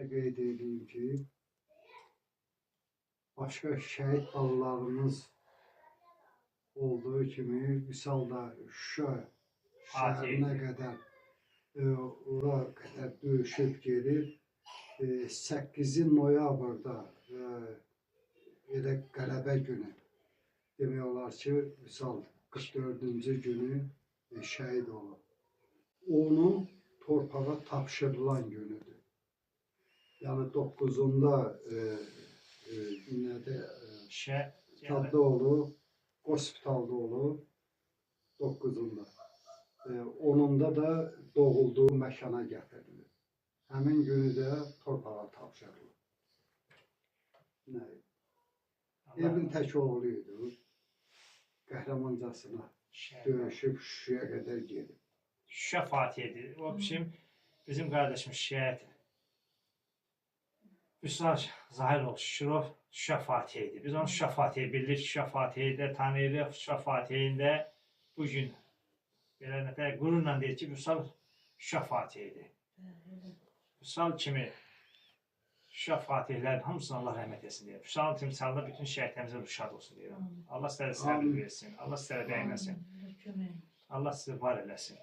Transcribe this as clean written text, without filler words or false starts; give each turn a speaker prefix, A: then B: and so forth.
A: qeyd edeyim ki, başqa şəhid balalarımız olduğu kimi, Vüsal da Şuşa şəhərinə qədər, ora qədər döyüşüb gelir. 8 noyabrda elə qələbə günü demək olar ki, Vüsal 44-cü günü şəhid olur. Onun torpağa tapşırılan günüdür. Yəni 9-unda şəhiddə olur, hospitalda olur 9-unda. 10-unda da doğulduğu məkana gətirilir. Həmin günü də torpağa tapşırılır. Evin tək oğluydu. Qəhrəmancasına döyüşüb Şuşaya qədər gedib.
B: Şuşa Fatihi'dir. O bizim kardeşimiz şehit Vüsal Zahirov Şuşurov Şuşa Fatihi'dir. Biz onu Şuşa Fatihi bilirik. Şuşa Fatihi'yi de tanıyırıq. Şuşa Fatihi'ndə bugün belə qürurla deyir ki, Vüsal Şuşa Fatihi'dir. Vüsal kimi Şuşa Fatihlərin hamısına Allah rəhmət etsin deyir. Vüsalın timsalında bütün şəhidlərimizə rüşad olsun deyir. Allah sizlərə səbir versin. Allah sizlərə dəyməsin. Allah sizi var eləsin.